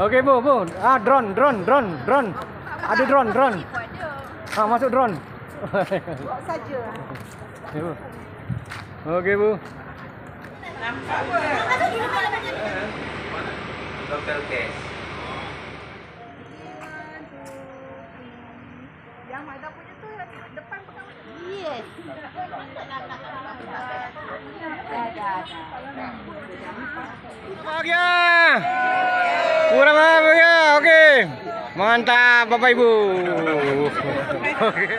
Oke Bu. Drone. Ada drone. Masuk drone. Bawa saja. Bu. Oke Bu. Local case. Yang ada punya tuh depan pegang. Yes. Bahagia. Kurang bahagia. Oke. Mantap Bapak Ibu.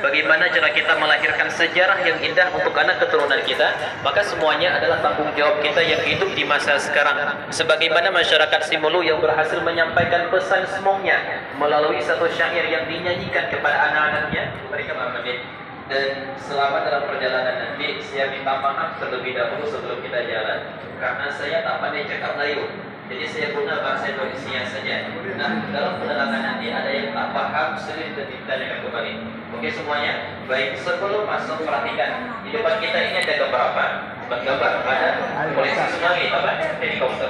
Bagaimana cara kita melahirkan sejarah yang indah untuk anak keturunan kita? Maka semuanya adalah tanggung jawab kita yang hidup di masa sekarang. Sebagaimana masyarakat Simolu yang berhasil menyampaikan pesan semongnya melalui satu syair yang dinyanyikan kepada anak-anaknya, mereka mengambil. Dan selama dalam perjalanan nanti, saya minta maaf terlebih dahulu sebelum kita jalan, karena saya tak pandai cakap Melayu. Jadi saya guna bahasa Indonesia saja. Nah, dalam penerangan nanti ada yang tak paham, sering ditanyakan kembali. Oke semuanya, baik sebelum masuk perhatikan di depan kita ini ada gambar apa? Gambar ada polisi tsunami apa? Helikopter.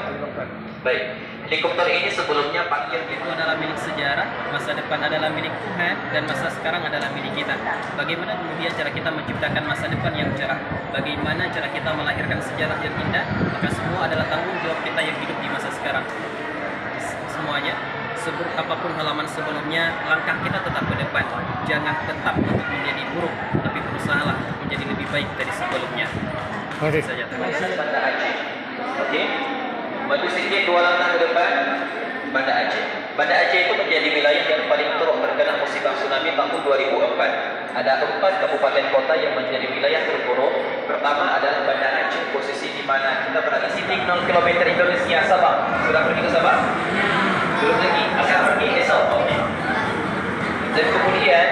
Baik, helikopter ini sebelumnya parkir itu adalah milik sejarah, masa depan adalah milik Tuhan, dan masa sekarang adalah milik kita. Bagaimana kemudian cara kita menciptakan masa depan yang cerah? Bagaimana cara kita melahirkan sejarah yang indah? Maka semua adalah tanggung jawab kita yang hidup di masa sekarang. Semuanya, seburuk apapun halaman sebelumnya, langkah kita tetap ke depan. Jangan tetap untuk menjadi buruk, tapi berusahalah menjadi lebih baik dari sebelumnya. Oke. Saja. Banda Aceh. Oke. Maju sedikit 2 langkah ke depan. Banda Aceh. Banda Aceh itu menjadi wilayah yang paling teruk terkena musibah tsunami tahun 2004. Ada 4 kabupaten kota yang menjadi wilayah terburuk. Pertama adalah Banda Aceh, posisi di mana kita berada di 0 km Indonesia, Sabah. Sudah pergi ke Sabah? Belum lagi, akan pergi esok. Oke. Dan kemudian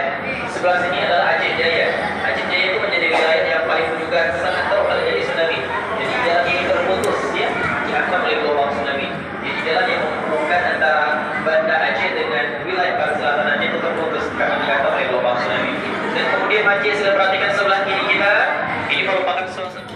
sebelah sini adalah Aceh Jaya. Aceh Jaya itu menjadi wilayah yang paling juga sangat teruk terjadi tsunami. Jadi jalan ini terputus, ya, dihantam oleh gelombang tsunami. Jadi jalan yang menghubungkan antara Banda Aceh dengan wilayah barat selatan Aceh itu terputus karena dihantam oleh gelombang tsunami. Dan kemudian Aceh sudah perhatikan sebelah kiri kita. Ini merupakan suasana.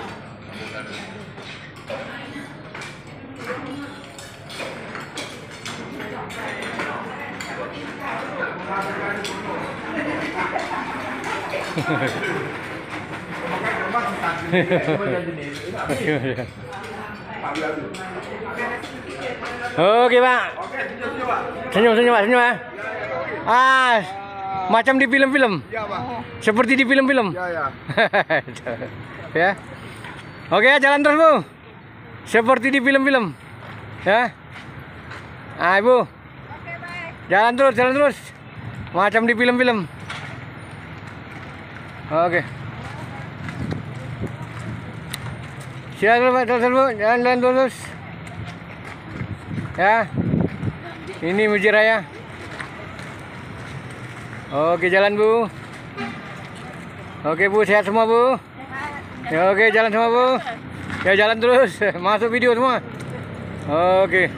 Oke Pak. Senyum ya. Macam di film-film. Seperti di film-film. Ya. Oke, jalan terus Bu. Seperti di film-film. Ya. Ibu. Jalan terus. Macam di film-film. Oke. Silakan terus Bu, jalan terus. Ya. Ini Muji Raya. Oke, jalan Bu. Oke Bu, sehat semua Bu. Ya, oke, jalan semua Bu. Ya, jalan terus. Masuk video semua. Oke.